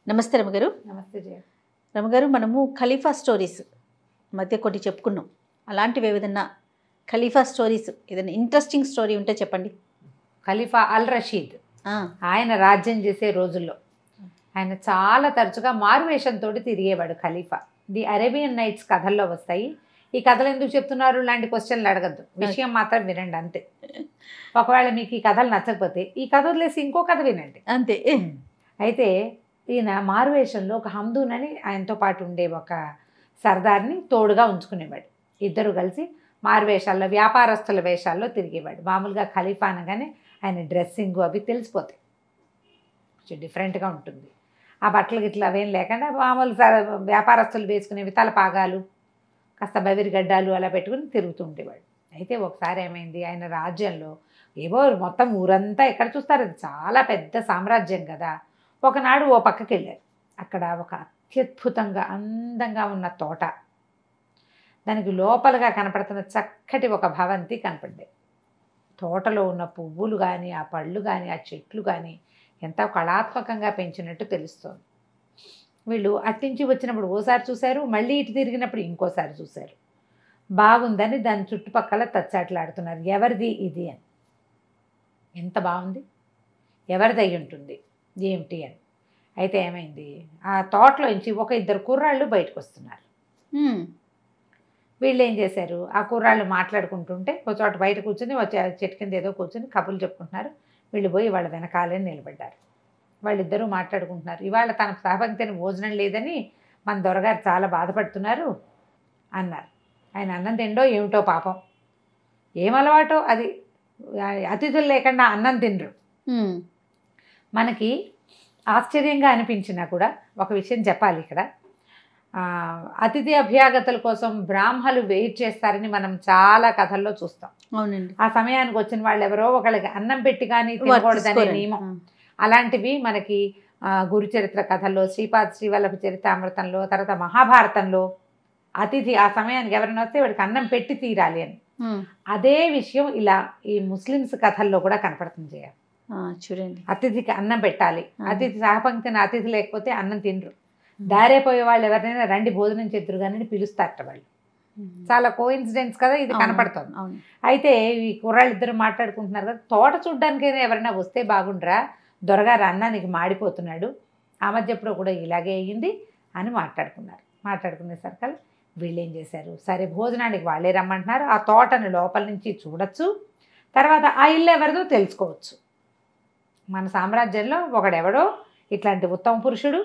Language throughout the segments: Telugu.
నమస్తే రమగారు. నమస్తే జయ. రమగారు, మనము ఖలీఫా స్టోరీస్ మధ్య కొన్ని చెప్పుకున్నాం. అలాంటివి ఏదైనా ఖలీఫా స్టోరీస్ ఏదైనా ఇంట్రెస్టింగ్ స్టోరీ ఉంటే చెప్పండి. ఖలీఫా అల్ రషీద్ ఆయన రాజ్యం చేసే రోజుల్లో ఆయన చాలా తరచుగా మారువేషంతో తిరిగేవాడు ఖలీఫా. ది అరేబియన్ నైట్స్ కథల్లో వస్తాయి. ఈ కథలు ఎందుకు చెప్తున్నారు లాంటి క్వశ్చన్లు అడగద్దు, విషయం మాత్రం వినండి అంతే. ఒకవేళ మీకు ఈ కథలు నచ్చకపోతే ఈ కథ వదిలేసి ఇంకో కథ వినండి అంతే. అయితే ఈయన మారువేషంలో ఒక హమ్దూన్ అని ఆయనతో పాటు ఉండే ఒక సర్దార్ని తోడుగా ఉంచుకునేవాడు. ఇద్దరు కలిసి మారువేషాల్లో వ్యాపారస్తుల వేషాల్లో తిరిగేవాడు. మామూలుగా ఖలీఫా అనగానే ఆయన డ్రెస్సింగ్ అవి తెలిసిపోతాయి, కొంచెం డిఫరెంట్గా ఉంటుంది. ఆ బట్టలు గిట్ల అవేం లేకుండా మామూలు వ్యాపారస్తులు వేసుకునేవి తలపాగాలు, కాస్త బవిరిగడ్డాలు అలా పెట్టుకుని తిరుగుతూ ఉండేవాడు. అయితే ఒకసారి ఏమైంది, ఆయన రాజ్యంలో ఏవో మొత్తం ఊరంతా ఎక్కడ చూస్తారు, అది చాలా పెద్ద సామ్రాజ్యం కదా. ఒకనాడు ఓ పక్కకి వెళ్ళారు. అక్కడ ఒక అత్యద్భుతంగా అందంగా ఉన్న తోట, దానికి లోపలగా కనపడుతున్న చక్కటి ఒక భవంతి కనపడ్డాయి. తోటలో ఉన్న పువ్వులు కానీ ఆ పళ్ళు కానీ ఆ చెట్లు కానీ ఎంతో కళాత్మకంగా పెంచినట్టు తెలుస్తోంది. వీళ్ళు అట్టించి వచ్చినప్పుడు ఓసారి చూశారు, మళ్ళీ ఇటు తిరిగినప్పుడు ఇంకోసారి చూశారు. బాగుందని దాని చుట్టుపక్కల తచ్చాట్లాడుతున్నారు, ఎవరిది ఇది అని. ఎంత బాగుంది, ఎవరిది అయి ఉంటుంది ఏమిటి అని. అయితే ఏమైంది, ఆ తోటలోంచి ఒక ఇద్దరు కుర్రాళ్ళు బయటకు వస్తున్నారు. వీళ్ళు ఏం చేశారు, ఆ కుర్రాళ్ళు మాట్లాడుకుంటుంటే ఒక చోట బయట కూర్చొని వచ్చే చెట్టు కింద ఏదో కూర్చొని కబుర్లు చెప్పుకుంటున్నారు. వీళ్ళు పోయి వాళ్ళ వెనకాలే నిలబడ్డారు. వాళ్ళిద్దరూ మాట్లాడుకుంటున్నారు. ఇవాళ తన సహపంక్తిని భోజనం లేదని మన దొరగారు చాలా బాధపడుతున్నారు అన్నారు. ఆయన అన్నం తిండో ఏమిటో పాపం, ఏం అలవాటో అది, అతిథులు లేకుండా అన్నం తినరు. మనకి ఆశ్చర్యంగా అనిపించినా కూడా ఒక విషయం చెప్పాలి ఇక్కడ. అతిథి అభ్యాగతుల కోసం బ్రాహ్మలు వెయిట్ చేస్తారని మనం చాలా కథల్లో చూస్తాం. అవునండి. ఆ సమయానికి వచ్చిన వాళ్ళు ఎవరో ఒకళ్ళకి అన్నం పెట్టి కానీ తినకూడదనే నియమం. అలాంటివి మనకి గురుచరిత్ర కథల్లో, శ్రీపాద శ్రీవల్లభ చరితామృతంలో, తర్వాత మహాభారతంలో అతిథి ఆ సమయానికి ఎవరైనా వస్తే వాడికి అన్నం పెట్టి తీరాలి అని. అదే విషయం ఇలా ఈ ముస్లిమ్స్ కథల్లో కూడా కనపడుతుంది. చూడండి, అతిథికి అన్నం పెట్టాలి, అతిథి సహపంక్తిని అతిథి లేకపోతే అన్నం తినరు. దారేపోయే వాళ్ళు ఎవరినైనా రండి భోజనం చేద్దరు కానీ పిలుస్తారట వాళ్ళు. చాలా కోఇన్సిడెంట్స్ కదా ఇది కనపడుతుంది. అయితే ఈ కుర్రాళ్ళు ఇద్దరు మాట్లాడుకుంటున్నారు కదా, తోట చూడ్డానికైనా ఎవరైనా వస్తే బాగుండ్రా, దొరగారు అన్నానికి మాడిపోతున్నాడు, ఆ మధ్య ఎప్పుడో కూడా ఇలాగే అయ్యింది అని మాట్లాడుకున్నారు. మాట్లాడుకునేసరికి వీళ్ళు ఏం చేశారు, సరే భోజనానికి వాళ్ళే రమ్మంటున్నారు, ఆ తోటను లోపల నుంచి చూడొచ్చు, తర్వాత ఆ ఇల్లు ఎవరిదో తెలుసుకోవచ్చు. మన సామ్రాజ్యంలో ఒకడెవడో ఇట్లాంటి ఉత్తమ పురుషుడు,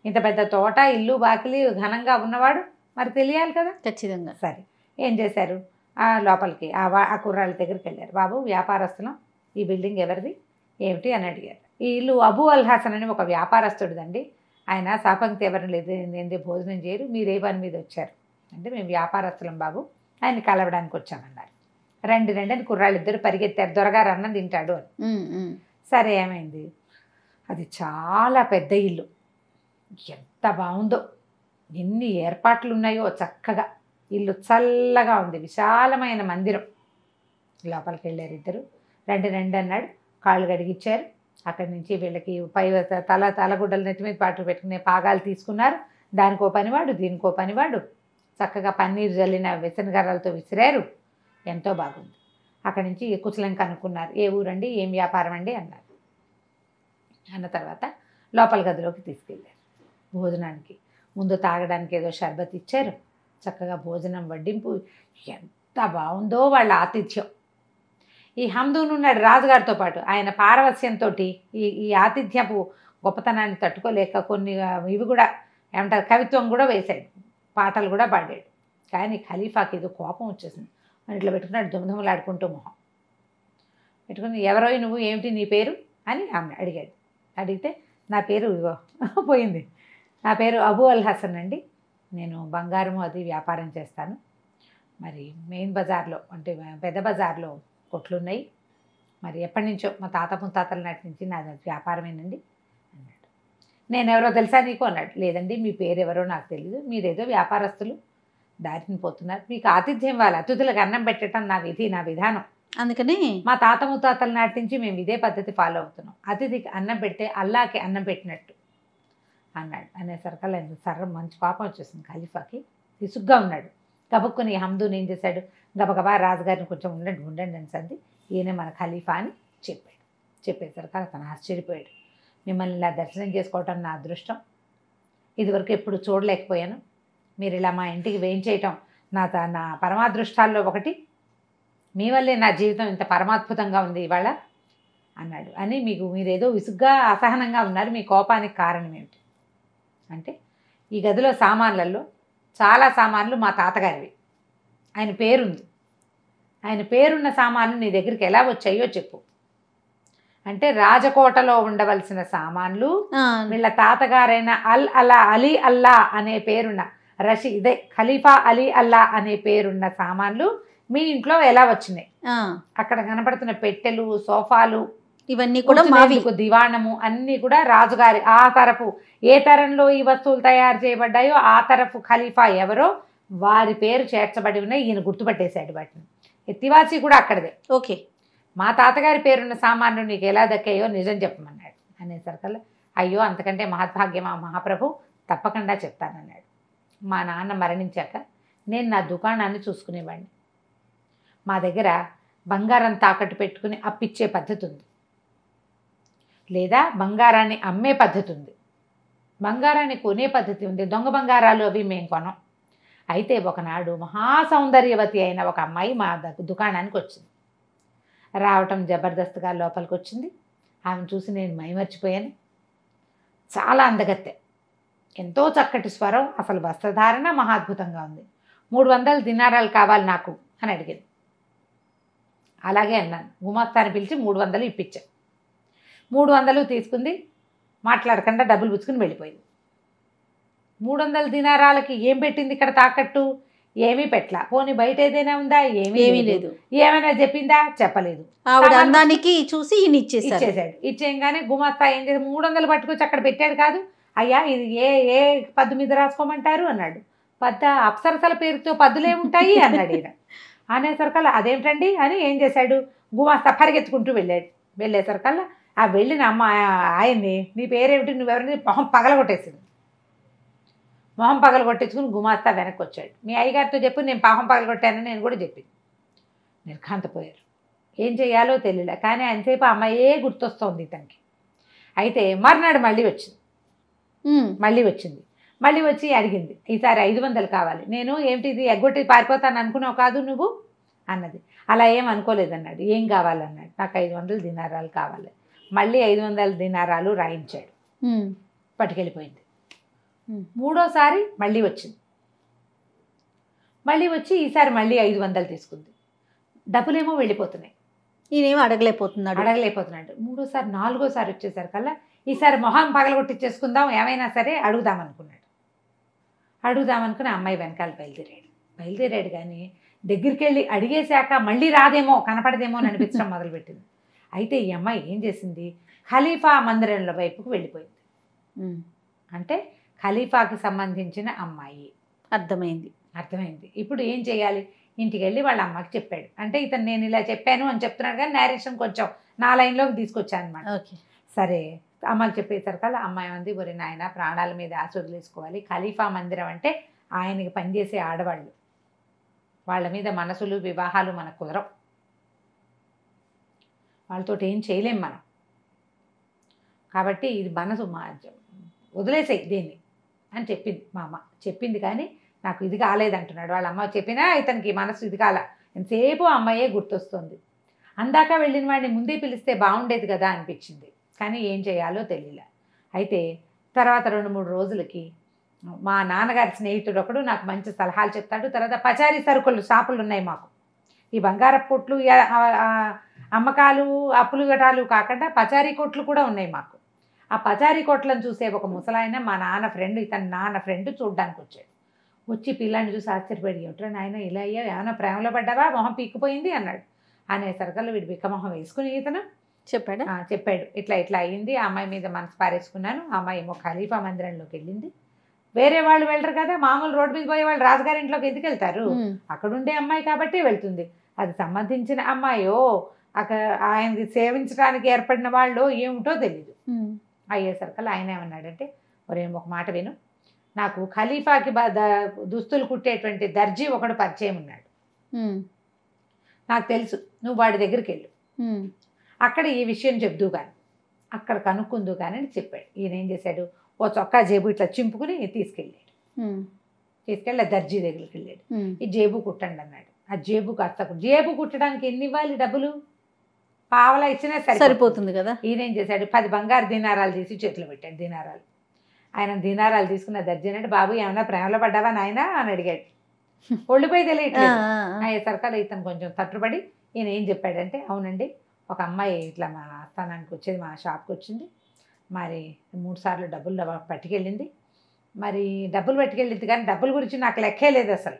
ఇంత పెద్ద తోట, ఇల్లు బాకిలి ఘనంగా ఉన్నవాడు, మరి తెలియాలి కదా ఖచ్చితంగా. సరే ఏం చేశారు, ఆ లోపలికి ఆ కుర్రాళ్ళ దగ్గరికి వెళ్ళారు. బాబు వ్యాపారస్తులం, ఈ బిల్డింగ్ ఎవరిది ఏమిటి అని అడిగారు. ఈ ఇల్లు అబూ అల్ హసన్ అని ఒక వ్యాపారస్తుడిదండి, ఆయన సహపంక్తి ఎవరిని లేదు ఏంది భోజనం చేయరు, మీరు ఏ పని మీద వచ్చారు అంటే మేము వ్యాపారస్తులం బాబు, ఆయన్ని కలవడానికి వచ్చామన్నారు. రండి రండి అని కుర్రాళ్ళు ఇద్దరు పరిగెత్తారు, దొరగారు అన్నం తింటాడు అని. సరే ఏమైంది, అది చాలా పెద్ద ఇల్లు, ఎంత బాగుందో, ఎన్ని ఏర్పాట్లు ఉన్నాయో చక్కగా, ఇల్లు చల్లగా ఉంది, విశాలమైన మందిరం. లోపలికి వెళ్ళారు ఇద్దరు. రండి రండి అన్నాడు, కాళ్ళు గడిగిచ్చారు. అక్కడి నుంచి వీళ్ళకి పై తలగుడ్డలు నెత్తి మీద పాటు పెట్టుకునే పాగాలు తీసుకున్నారు. దానికో పనివాడు దీనికో పనివాడు, చక్కగా పన్నీరు జల్లిన విసనగర్రలతో విసిరారు. ఎంతో బాగుంది. అక్కడి నుంచి కుశలం కనుక్కున్నారు, ఏ ఊరండి ఏం వ్యాపారం అండి అన్నారు. అన్న తర్వాత లోపల గదిలోకి తీసుకెళ్ళారు. భోజనానికి ముందు తాగడానికి ఏదో షర్బత్ ఇచ్చారు, చక్కగా భోజనం వడ్డింపు, ఎంత బాగుందో వాళ్ళ ఆతిథ్యం. ఈ హమ్దూన్ ఉన్నాడు రాజుగారితో పాటు, ఆయన పారవస్యంతో ఈ ఆతిథ్యపు గొప్పతనాన్ని తట్టుకోలేక కొన్ని ఇవి కూడా ఏమంటారు కవిత్వం కూడా వేశాడు, పాటలు కూడా పాడాడు. కానీ ఖలీఫాకి ఏదో కోపం వచ్చేసింది, అని ఇట్లా పెట్టుకున్నాడు దుమదుమలాడుకుంటూ మొహం పెట్టుకుని, ఎవరో నువ్వు ఏమిటి నీ పేరు అని ఆమె అడిగాడు. అడిగితే నా పేరు ఇగో పోయింది, నా పేరు అబూ అల్ హసన్ అండి, నేను బంగారం అది వ్యాపారం చేస్తాను, మరి మెయిన్ బజార్లో అంటే పెద్ద బజార్లో కొట్లున్నాయి, మరి ఎప్పటి నుంచో మా తాత ముత్తాతల నాటి నుంచి నా వ్యాపారమేనండి అన్నాడు. నేను ఎవరో తెలుసా నీకు అన్నాడు. లేదండి మీ పేరు ఎవరో నాకు తెలియదు, మీరేదో వ్యాపారస్తులు దారిని పోతున్నారు, మీకు ఆతిథ్యం ఇవ్వాలి, అతిథులకు అన్నం పెట్టడం నా విధి నా విధానం, అందుకని మా తాత ముత్తాతల నాటి నుంచి మేము ఇదే పద్ధతి ఫాలో అవుతున్నాం. అతిథికి అన్నం పెడితే అల్లాకి అన్నం పెట్టినట్టు, అన్నాడు. అనేసరికల్లా సర్ర మంచి కోపం వచ్చేసింది ఖలీఫాకి. విసుగ్గా ఉన్నాడు. గబుక్కుని హమ్దూన్ ఏం చేశాడు, గబగబా రాజుగారిని కొంచెం ఉండండి ఉండండి అని సంది, ఈయన మన ఖలీఫా అని చెప్పాడు. చెప్పేసరికి అతను ఆశ్చర్యపోయాడు. మిమ్మల్ని ఇలా దర్శనం చేసుకోవటం నా అదృష్టం, ఇదివరకు ఎప్పుడు చూడలేకపోయాను, మీరు ఇలా మా ఇంటికి వేయించేయటం నా పరమాదృష్టాల్లో ఒకటి, మీ వల్లే నా జీవితం ఇంత పరమాద్భుతంగా ఉంది ఇవాళ అన్నాడు. అని మీరేదో విసుగ్గా అసహనంగా ఉన్నారు, మీ కోపానికి కారణం ఏమిటి అంటే, ఈ గదిలో సామాన్లలో చాలా సామాన్లు మా తాతగారివి, ఆయన పేరుంది, ఆయన పేరున్న సామాన్లు నీ దగ్గరికి ఎలా వచ్చాయో చెప్పు అంటే, రాజకోటలో ఉండవలసిన సామాన్లు వీళ్ళ తాతగారైన అలీ అల్లా అనే పేరున్న ఇదే ఖలీఫా అలీ అల్లా అనే పేరున్న సామాన్లు మీ ఇంట్లో ఎలా వచ్చినాయి, అక్కడ కనపడుతున్న పెట్టెలు, సోఫాలు, ఇవన్నీ కూడా దివాణము అన్నీ కూడా రాజుగారి ఆ తరపు, ఏ తరంలో ఈ వస్తువులు తయారు చేయబడ్డాయో ఆ తరపు ఖలీఫా ఎవరో వారి పేరు చేర్చబడి ఉన్నాయి. ఈయన గుర్తుపట్టేశాడు వాటిని. ఎత్తివాసి కూడా అక్కడదే. ఓకే, మా తాతగారి పేరున్న సామాన్లు నీకు ఎలా దక్కాయో నిజం చెప్పమన్నాడు. అనేసరికల్లా అయ్యో అంతకంటే మహద్భాగ్యమా మహాప్రభు, తప్పకుండా చెప్తానన్నాడు. మా నాన్న మరణించాక నేను నా దుకాణాన్ని చూసుకునేవాడిని. మా దగ్గర బంగారం తాకట్టు పెట్టుకుని అప్పిచ్చే పద్ధతి ఉంది, లేదా బంగారాన్ని అమ్మే పద్ధతి ఉంది, బంగారాన్ని కొనే పద్ధతి ఉంది. దొంగ బంగారాలు అవి మేము కొనం. అయితే ఒకనాడు మహాసౌందర్యవతి అయిన ఒక అమ్మాయి మా దుకాణానికి వచ్చింది. రావటం జబర్దస్త్గా లోపలికి వచ్చింది. ఆమెను చూసి నేను మైమర్చిపోయాను. చాలా అందగత్తె, ఎంతో చక్కటి స్వరం, అసలు వస్త్రధారణ మహాద్భుతంగా ఉంది. 300 దినారాలు కావాలి నాకు అని అడిగింది. అలాగే అన్నాను. గుమాస్తాని పిలిచి 300 ఇప్పించాను. 300 తీసుకుంది, మాట్లాడకుండా డబ్బులు పుచ్చుకుని వెళ్ళిపోయింది. 300 దినారాలకి ఏం పెట్టింది ఇక్కడ తాకట్టు? ఏమీ పెట్టలా. పోనీ బయట ఏదైనా ఉందా? ఏమీ లేదు. ఏమైనా చెప్పిందా? చెప్పలేదు. ఆవిడ అందానికి చూసి ఇచ్చేసాడు. ఇచ్చేయంగానే గుమాస్తా ఏం చేసి 300 పట్టుకొచ్చి అక్కడ పెట్టాడు. కాదు అయ్యా, ఇది ఏ పద్దు మీద రాసుకోమంటారు అన్నాడు. అప్సరసల పేరుతో పద్దులేముంటాయి అన్నాడు ఈయన. అనేసరికల్లా అదేమిటండి అని ఏం చేశాడు, గుమాస్తా పరిగెత్తుకుంటూ వెళ్ళేసరికల్లా ఆ వెళ్ళిన అమ్మ ఆయన్ని, నీ పేరేమిటి, నువ్వెవరిని, మొహం పగలగొట్టేసింది. మొహం పగలగొట్టించుకుని గుమాస్తా వెనక్కి వచ్చాడు. మీ అయ్యగారితో చెప్పు నేను మొహం పగలగొట్టానని నేను కూడా చెప్పింది. నిర్ఘాంతపోయారు. ఏం చేయాలో తెలియలే. కానీ ఆయనసేపు అమ్మాయే గుర్తొస్తోంది ఇతనికి. అయితే మర్నాడు మళ్ళీ వచ్చింది. మళ్ళీ వచ్చి అడిగింది, ఈసారి 500 కావాలి. నేను ఏమిటిది ఎగ్గొట్టి పారిపోతాను అనుకున్నావు కాదు నువ్వు అన్నది. అలా ఏం అనుకోలేదన్నాడు. ఏం కావాలన్నాడు. నాకు 500 దినారాలు కావాలి. మళ్ళీ 500 దినారాలు రాయించాడు. పట్టుకెళ్ళిపోయింది. మూడోసారి మళ్ళీ వచ్చింది. మళ్ళీ వచ్చి ఈసారి మళ్ళీ 500 తీసుకుంది. డబ్బులేమో వెళ్ళిపోతున్నాయి. ఈయనేమో అడగలేకపోతున్నాడు. మూడోసారి, నాలుగోసారి వచ్చేసరికల్లా ఈసారి మొహం పగలగొట్టిచ్చేసుకుందాం, ఏమైనా సరే అడుగుదామనుకుని అమ్మాయి వెనకాల బయలుదేరాడు. కానీ దగ్గరికి వెళ్ళి అడిగేశాక మళ్ళీ రాదేమో, కనపడదేమో అని అనిపించడం మొదలుపెట్టింది. అయితే ఈ అమ్మాయి ఏం చేసింది, ఖలీఫా మందిరంలో వైపుకు వెళ్ళిపోయింది. అంటే ఖలీఫాకి సంబంధించిన అమ్మాయి. అర్థమైంది. ఇప్పుడు ఏం చేయాలి, ఇంటికి వెళ్ళి వాళ్ళ అమ్మకి చెప్పాడు. అంటే ఇతను నేను ఇలా చెప్పాను అని చెప్తున్నాడు, కానీ నేరేషన్ కొంచెం నా లైన్లోకి తీసుకొచ్చాను అనమాట. సరే అమ్మకి చెప్పేసరికల్లా అమ్మాయి ఉంది, ఒరి నాయన ప్రాణాల మీద ఆశ వదిలేసుకోవాలి. ఖలీఫా మందిరం అంటే ఆయనకి పనిచేసే ఆడవాళ్ళు, వాళ్ళ మీద మనసులు వివాహాలు మనకు కుదరవు, వాళ్ళతో ఏం చేయలేం మనం. కాబట్టి ఇది మనసు వదిలేసేయి దేన్ని అని చెప్పింది మా అమ్మ. చెప్పింది కానీ నాకు ఇది కాలేదంటున్నాడు. వాళ్ళ అమ్మ చెప్పినా ఇతనికి మనసు ఇది కాల. ఎంతసేపు అమ్మాయే గుర్తొస్తుంది. అందాక వెళ్ళిన వాడిని ముందే పిలిస్తే బాగుండేది కదా అనిపించింది. కానీ ఏం చేయాలో తెలియలే. అయితే తర్వాత 2-3 రోజులకి మా నాన్నగారి స్నేహితుడు ఒకడు నాకు మంచి సలహాలు చెప్తాడు. తర్వాత పచారీ సరుకులు షాపులు ఉన్నాయి మాకు. ఈ బంగారపు కొట్లు, అమ్మకాలు, అప్పులు గటాలు కాకుండా పచారీ కొట్లు కూడా ఉన్నాయి మాకు. ఆ పచారీ కొట్లను చూసే ఒక ముసలాయన మా నాన్న ఫ్రెండ్, ఇతని నాన్న ఫ్రెండ్ చూడ్డానికి వచ్చాడు. వచ్చి పిల్లాన్ని చూసి ఆశ్చర్యపడి, ఏమిట్రా నాయన ఇలా అయ్యా, ఏమైనా ప్రేమలో పడ్డావా, మొహం పీక్కుపోయింది అన్నాడు. అనేసరికల్లా వీడు బిక్కమొహం వేసుకుని ఇతను చెప్పాడు ఇట్లా అయ్యింది, ఆ అమ్మాయి మీద మనసు పారేసుకున్నాను. ఆ అమ్మాయి ఏమో ఖలీఫా మందిరంలోకి వెళ్ళింది. వేరే వాళ్ళు వెళ్ళరు కదా, మామూలు రోడ్డు మీద పోయే వాళ్ళు రాజుగారి ఇంట్లోకి ఎందుకు వెళ్తారు, అక్కడుండే అమ్మాయి కాబట్టి వెళ్తుంది. అది సంబంధించిన అమ్మాయో అక్కడ ఆయనకి సేవించడానికి ఏర్పడిన వాళ్ళు ఏమిటో తెలీదు. అయ్యేసరికల్లా ఆయన ఏమన్నాడంటే, ఒరేం ఒక మాట విను, నాకు ఖలీఫాకి దుస్తులు కుట్టేటువంటి దర్జీ ఒకడు పరిచయం ఉన్నాడు, నాకు తెలుసు, నువ్వు వాడి దగ్గరికి వెళ్ళు, అక్కడ ఈ విషయం చెప్దు కానీ, అక్కడ కనుక్కుందు కానీ అని చెప్పాడు. ఈయన ఏం చేశాడు, ఓ చొక్కా జేబు ఇట్లా చింపుకుని తీసుకెళ్ళాడు. తీసుకెళ్ళి దర్జీ దగ్గరికి వెళ్ళాడు. ఈ జేబు కుట్టండి అన్నాడు. ఆ జేబు కాస్త జేబు కుట్టడానికి ఎన్ని ఇవ్వాలి డబ్బులు, పావలా ఇచ్చినా సరిపోతుంది కదా. ఈయన ఏం చేశాడు, 10 బంగారు దీనారాలు తీసి చేతిలో పెట్టాడు. దీనారాలు ఆయన దీనారాలు తీసుకున్న దర్జీ అంటే, బాబు ఏమన్నా ప్రేమలో పడ్డావా నాయనా అని అడిగాడు. ఒళ్ళిపోయి తెలియట్లేదు. అయ్యేసరికల్లా ఇతను కొంచెం తట్టుబడి ఈయన ఏం చెప్పాడంటే, అవునండి ఒక అమ్మాయి ఇట్లా మా ఆస్థానానికి వచ్చేది, మా షాప్కి వచ్చింది, మరి 3 సార్లు డబ్బులు పట్టుకెళ్ళింది, మరి డబ్బులు పట్టుకెళ్ళింది కానీ డబ్బుల గురించి నాకు లెక్కే లేదు అసలు.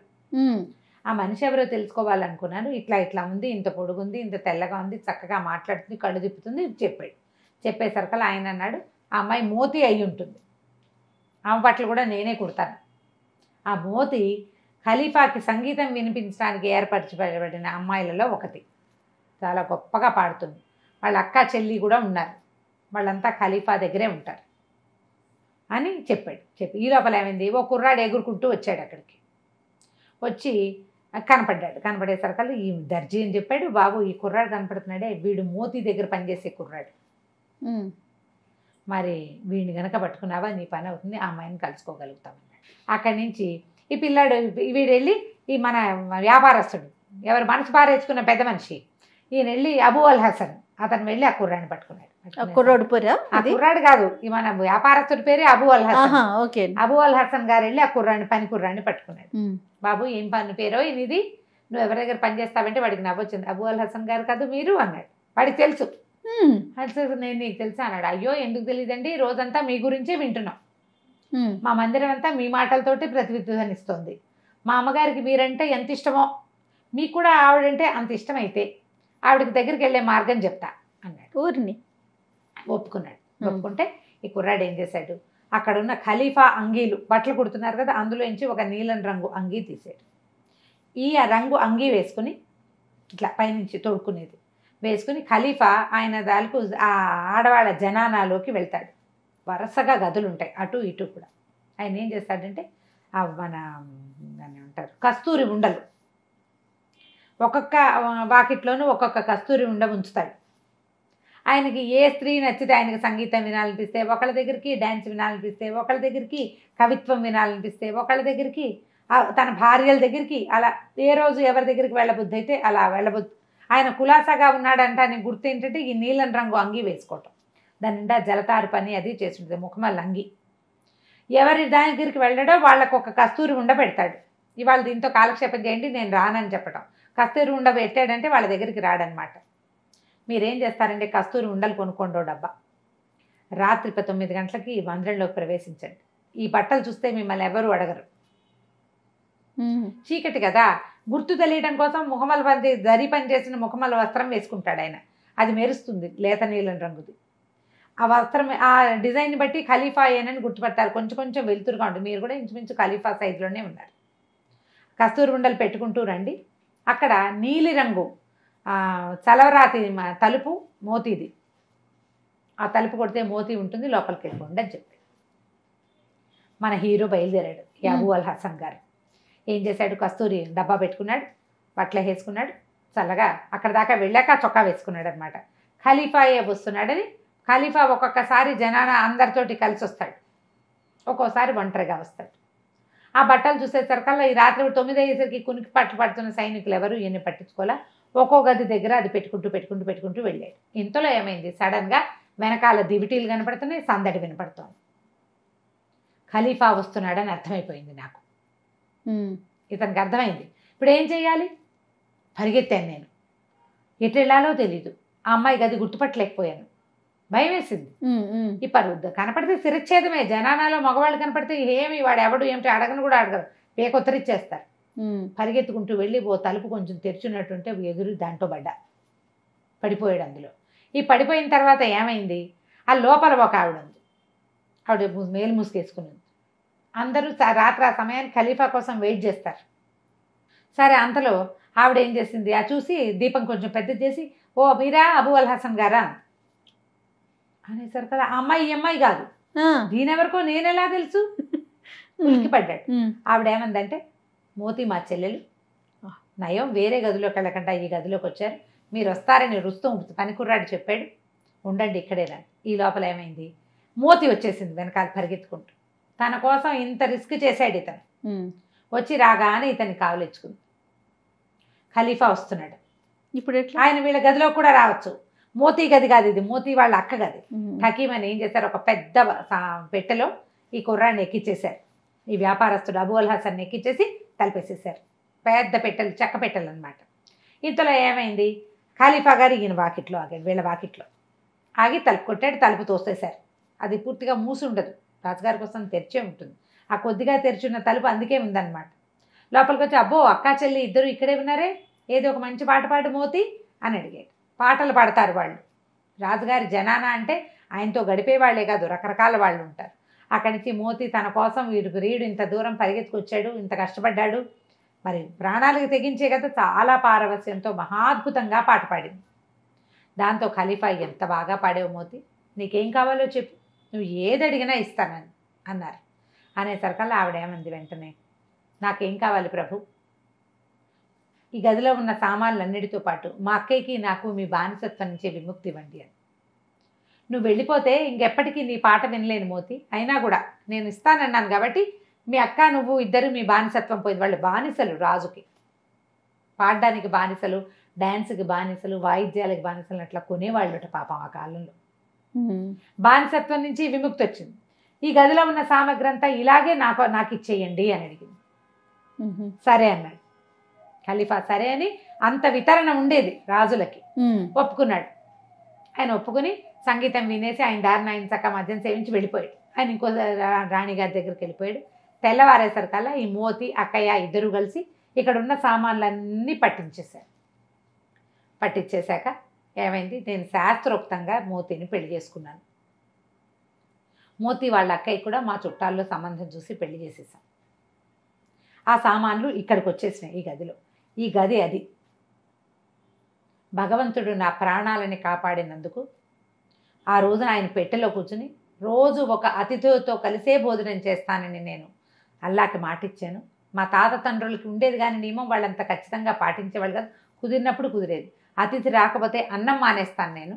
ఆ మనిషి ఎవరో తెలుసుకోవాలనుకున్నాను, ఇట్లా ఇట్లా ఉంది, ఇంత పొడుగుంది, ఇంత తెల్లగా ఉంది, చక్కగా మాట్లాడుతుంది, కళ్ళు తిప్పుతుంది చెప్పాడు. చెప్పేసరికల్లా ఆయన అన్నాడు, ఆ అమ్మాయి మోతి అయి ఉంటుంది, ఆమె బట్టలు కూడా నేనే కుడతాను. ఆ మోతి ఖలీఫాకి సంగీతం వినిపించడానికి ఏర్పరచబడిన అమ్మాయిలలో ఒకటి, చాలా గొప్పగా పాడుతుంది, వాళ్ళ అక్క చెల్లి కూడా ఉన్నారు, వాళ్ళంతా ఖలీఫా దగ్గరే ఉంటారు అని చెప్పాడు. ఈ లోపల ఏమైంది, ఓ కుర్రాడు ఎగురుకుంటూ వచ్చాడు. అక్కడికి వచ్చి కనపడ్డాడు. కనపడేసరికల్లా ఈ దర్జీ అని చెప్పాడు, బాబు ఈ కుర్రాడు కనపడుతున్నాడే వీడు మోతి దగ్గర పనిచేసే కుర్రాడు, మరి వీడిని గనక పట్టుకున్నావా నీ పని అవుతుంది, ఆ అమ్మాయిని కలుసుకోగలుగుతామన్నాడు. అక్కడి నుంచి ఈ పిల్లాడు వీడు వెళ్ళి ఈ మన వ్యాపారస్తుడు ఎవరు మనసు పారేసుకున్న పెద్ద మనిషి ఈయన వెళ్ళి అబూ అల్ హసన్, అతను వెళ్ళి ఆ కుర్రాడిని పట్టుకున్నాడు. కుర్రాడు పేరు, ఆ కుర్రాడు కాదు, ఈ మన వ్యాపారస్తుడి పేరే అబూ అల్ హసన్. అబూ అల్ హసన్ గారు వెళ్ళి ఆ కుర్రాడిని, పని కుర్రాడిని పట్టుకున్నాడు. బాబు ఏం పని పేరో ఇది, నువ్వు ఎవరి దగ్గర పని చేస్తావంటే వాడికి నవ్వొచ్చింది. అబూ అల్ హసన్ గారు కాదు మీరు అన్నాడు. వాడికి తెలుసు. నేను నీకు తెలుసా అన్నాడు. అయ్యో ఎందుకు తెలియదండి, రోజంతా మీ గురించే వింటున్నాం, మా మందిరం అంతా మీ మాటలతోటి ప్రతిధ్వనిస్తోంది, మా అమ్మగారికి మీరంటే ఎంత ఇష్టమో మీకు కూడా ఆవిడంటే అంత ఇష్టమైతే ఆవిడకి దగ్గరికి వెళ్ళే మార్గం చెప్తా అన్నాడు. ఊరిని ఒప్పుకున్నాడు. ఒప్పుకుంటే ఈ కుర్రాడు ఏం చేశాడు, అక్కడ ఉన్న ఖలీఫా అంగీలు బట్టలు కుడుతున్నారు కదా, అందులోంచి ఒక నీలం రంగు అంగీ తీసాడు. ఈ రంగు అంగీ వేసుకుని ఇట్లా పైనుంచి తోడుకునేది వేసుకుని ఖలీఫా ఆయన దానికి ఆ ఆడవాళ్ళ జనానాలోకి వెళ్తాడు. వరుసగా గదులు ఉంటాయి అటు ఇటు కూడా. ఆయన ఏం చేస్తాడంటే మన దాన్ని ఉంటారు కస్తూరి ఉండలు, ఒక్కొక్క వాకిట్లోనూ ఒక్కొక్క కస్తూరి ఉండ ఉంచుతాడు. ఆయనకి ఏ స్త్రీ నచ్చితే, ఆయనకి సంగీతం వినాలనిపిస్తే ఒకళ్ళ దగ్గరికి, డ్యాన్స్ వినాలనిపిస్తే ఒకళ్ళ దగ్గరికి, కవిత్వం వినాలనిపిస్తే ఒకళ్ళ దగ్గరికి, తన భార్యల దగ్గరికి, అలా ఏ రోజు ఎవరి దగ్గరికి వెళ్ళబుద్ధి అయితే అలా వెళ్ళబుద్ధి. ఆయన కులాసాగా ఉన్నాడంట అని గుర్తు ఏంటంటే ఈ నీలం రంగు అంగి వేసుకోవటం, దాని నిండా జలతారు పని అది చేస్తుంటుంది, ముఖమల్ అంగి. ఎవరి దాని దగ్గరికి వెళ్ళడో వాళ్ళకు ఒక కస్తూరి ఉండ పెడతాడు. ఇవాళ దీంతో కాలక్షేపం చేయండి నేను రానని చెప్పటం. కస్తూరి ఉండ పెట్టాడంటే వాళ్ళ దగ్గరికి రాడనమాట. మీరేం చేస్తారంటే కస్తూరి ఉండలు కొనుక్కోండో డబ్బా, రాత్రి 9 గంటలకి మందిరంలోకి ప్రవేశించండి. ఈ బట్టలు చూస్తే మిమ్మల్ని ఎవరు అడగరు, చీకటి కదా, గుర్తు తెలియడం కోసం ముఖమల దరి పని చేసిన ముఖమల వస్త్రం వేసుకుంటాడు ఆయన. అది మెరుస్తుంది, లేత నీలం రంగుది. ఆ వస్త్రం ఆ డిజైన్ బట్టి ఖలీఫా ఏనని గుర్తుపడతారు. కొంచెం కొంచెం వెలుతురుగా ఉంటుంది. మీరు కూడా ఇంచుమించు ఖలీఫా సైజులోనే ఉన్నారు. కస్తూరి ఉండలు పెట్టుకుంటూ రండి. అక్కడ నీలి రంగు చలవరాతి తలుపు మోతీది, ఆ తలుపు కొడితే మోతీ ఉంటుంది, లోపలికి వెళ్ళిపోండి అని చెప్పాడు. మన హీరో బయలుదేరాడు. అబూ అల్ హసన్ గారు ఏం చేశాడు, కస్తూరి డబ్బా పెట్టుకున్నాడు, బట్టలు వేసుకున్నాడు, చల్లగా అక్కడ దాకా వెళ్ళాక చొక్కా వేసుకున్నాడు అనమాట. ఖలీఫాయే వస్తున్నాడని. ఖలీఫా ఒక్కొక్కసారి జనాన అందరితోటి కలిసి వస్తాడు, ఒక్కోసారి ఒంటరిగా వస్తాడు. ఆ బట్టలు చూసేసరికల్లా ఈ రాత్రి 9 అయ్యేసరికి కునికి పట్లు పడుతున్న సైనికులు ఎవరు ఈయన్ని పట్టించుకోలే. ఒక్కో గది దగ్గర అది పెట్టుకుంటూ వెళ్ళాడు. ఇంతలో ఏమైంది, సడన్గా వెనకాల దివిటీలు కనపడుతున్నాయి, సందడి వినపడుతోంది. ఖలీఫా వస్తున్నాడని అర్థమైపోయింది నాకు. ఇతనికి అర్థమైంది. ఇప్పుడు ఏం చేయాలి, పరిగెత్తాను నేను, ఎటు వెళ్ళాలో తెలీదు. ఆ అమ్మాయి గది గుర్తుపట్టలేకపోయాను, భయం వేసింది. ఈ పరుద్దు కనపడితే శిరచ్ఛేదమే. జనానాలో మగవాళ్ళు కనపడితే ఏమి వాడు ఎవడు ఏమిటి అడగను కూడా అడగరు, పేకొత్తరిచ్చేస్తారు. పరిగెత్తుకుంటూ వెళ్ళి ఓ తలుపు కొంచెం తెరుచున్నట్టుంటే ఎదురు దాంట్లో పడిపోయాడు అందులో. ఈ పడిపోయిన తర్వాత ఏమైంది, ఆ లోపల ఒక ఆవిడ ఉంది, ఆవిడ మేలు మూసుకేసుకుని. అందరూ రాత్రి ఆ సమయానికి ఖలీఫా కోసం వెయిట్ చేస్తారు. సరే అంతలో ఆవిడ ఏం చేసింది, ఆ చూసి దీపం కొంచెం పెద్ద చేసి, ఓ మీరా అబూ అల్ హసన్ గారా అనేసరికి ఆ అమ్మాయి ఈ అమ్మాయి కాదు, దీనెవరికో నేనెలా తెలుసు ఉలికి పడ్డాడు. ఆవిడ ఏమందంటే, మోతి మా చెల్లెలు, నయం వేరే గదిలోకి వెళ్ళకుండా ఈ గదిలోకి వచ్చారు, మీరు వస్తారని రుస్తూ పనికుర్రాడు చెప్పాడు, ఉండండి ఇక్కడేనా. ఈ లోపల ఏమైంది, మోతి వచ్చేసింది వెనకాల పరిగెత్తుకుంటూ. తన కోసం ఇంత రిస్క్ చేశాడు ఇతను. వచ్చి రాగానే ఇతన్ని కావలించుకుంది. ఖలీఫా వస్తున్నాడు. ఇప్పుడు ఎట్లా? ఆయన వీళ్ళ గదిలో కూడా రావచ్చు. మోతీ గది కాదు ఇది, మోతీ వాళ్ళ అక్క గది. హకీమ్ అని ఏం చేశారు, ఒక పెద్ద పెట్టెలో ఈ కుర్రాన్ని ఎక్కిచ్చేశారు. ఈ వ్యాపారస్తుడు అబూ అల్ హసన్ ఎక్కిచ్చేసి తలిపేసేసారు. పెద్ద పెట్టెలు, చెక్క పెట్టెలు అనమాట. ఇంతలో ఏమైంది, ఖలీఫా గారు ఈయన వాకిట్లో ఆగాడు, వీళ్ళ వాకిట్లో ఆగి తలుపు కొట్టాడు. తలుపు తోసేశారు. అది పూర్తిగా మూసి ఉండదు, రాజుగారి కోసం తెరిచే ఉంటుంది. ఆ కొద్దిగా తెరిచున్న తలుపు అందుకే ఉందన్నమాట. లోపలికి వచ్చి, అబ్బో అక్కా చెల్లి ఇద్దరు ఇక్కడే ఉన్నారే, ఏదో ఒక మంచి పాట పాడు మోతి అని అడిగాడు. పాటలు పాడతారు వాళ్ళు. రాజుగారి జనానా అంటే ఆయనతో గడిపే వాళ్ళే కాదు, రకరకాల వాళ్ళు ఉంటారు. అక్కడి నుంచి మోతి తన కోసం వీడు ఇంత దూరం పరిగెత్తుకొచ్చాడు, ఇంత కష్టపడ్డాడు, మరి ప్రాణాలకు తెగించే కదా, చాలా పారవస్యంతో మహాద్భుతంగా పాట పాడింది. దాంతో ఖలీఫా, ఎంత బాగా పాడేవు మోతి, నీకేం కావాలో చెప్పు, నువ్వు ఏది అడిగినా ఇస్తానని అన్నారు. అనేసరికల్లా ఆవిడేమంది వెంటనే, నాకేం కావాలి ప్రభు, ఈ గదిలో ఉన్న సామాన్లన్నిటితో పాటు మా అక్కయ్యకి నాకు మీ బానిసత్వం నుంచి విముక్తి ఇవ్వండి అని. నువ్వు వెళ్ళిపోతే ఇంకెప్పటికీ నీ పాట వినలేను మోతి, అయినా కూడా నేను ఇస్తానన్నాను కాబట్టి మీ అక్క నువ్వు ఇద్దరు మీ బానిసత్వం పోయింది. వాళ్ళు బానిసలు, రాజుకి పాడడానికి బానిసలు, డ్యాన్స్కి బానిసలు, వాయిద్యాలకి బానిసలు అట్లా కొనేవాళ్ళట పాపం ఆ కాలంలో. బానిసత్వం నుంచి విముక్తి వచ్చింది. ఈ గదిలో ఉన్న సామగ్రి అంతా ఇలాగే నాకు ఇచ్చేయండి అని అడిగింది. సరే అన్నాడు ఖలీఫా. సరే అని అంత వితరణ ఉండేది రాజులకి. ఒప్పుకున్నాడు. ఆయన ఒప్పుకుని సంగీతం వినేసి ఆయన దారిని ఆయన చక్క మద్యం సేవించి వెళ్ళిపోయాడు. ఆయన ఇంకో రాణిగారి దగ్గరికి వెళ్ళిపోయాడు. తెల్లవారేసరికల్లా ఈ మోతి అక్కయ్య ఇద్దరు కలిసి ఇక్కడ ఉన్న సామాన్లన్నీ పట్టించేశారు. పట్టించేశాక ఏమైంది, నేను శాస్త్రోక్తంగా మోతిని పెళ్లి చేసుకున్నాను. మోతి వాళ్ళ అక్కయ్య కూడా మా చుట్టాల్లో సంబంధం చూసి పెళ్లి చేసేసాం. ఆ సామాన్లు ఇక్కడికి వచ్చేసినాయి ఈ గదిలో. ఈ గది అది. భగవంతుడు నా ప్రాణాలని కాపాడినందుకు ఆ రోజున ఆయన పెట్టెలో కూర్చుని రోజు ఒక అతిథితో కలిసే భోజనం చేస్తానని నేను అల్లాకి మాటిచ్చాను. మా తాత తండ్రులకి ఉండేది కానీ నియమం, వాళ్ళంత ఖచ్చితంగా పాటించేవాళ్ళు కాదు, కుదిరినప్పుడు కుదిరేది. అతిథి రాకపోతే అన్నం మానేస్తాను నేను.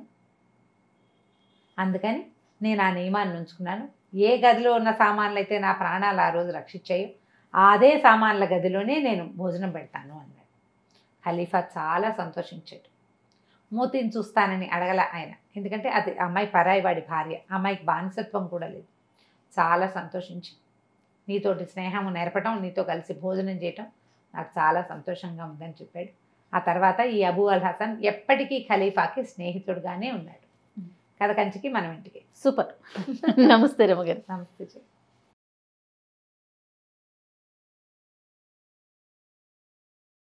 అందుకని నేను ఆ నియమాన్ని ఉంచుకున్నాను. ఏ గదిలో ఉన్న సామాన్లు అయితే నా ప్రాణాలు ఆ రోజు రక్షించాయో అదే సామాన్ల గదిలోనే నేను భోజనం పెడతాను అన్నాడు. ఖలీఫా చాలా సంతోషించాడు. మోతిని చూస్తానని అడగల ఆయన, ఎందుకంటే అది అమ్మాయి పరాయివాడి భార్య, అమ్మాయికి బానిసత్వం కూడా లేదు. చాలా సంతోషించి, నీతోటి స్నేహం నేర్పడం, నీతో కలిసి భోజనం చేయటం నాకు చాలా సంతోషంగా ఉందని చెప్పాడు. ఆ తర్వాత ఈ అబూ అల్ హసన్ ఎప్పటికీ ఖలీఫాకి స్నేహితుడుగానే ఉన్నాడు. కథ కంచికి మనం ఇంటికి. సూపర్. నమస్తే రమగారు. నమస్తే.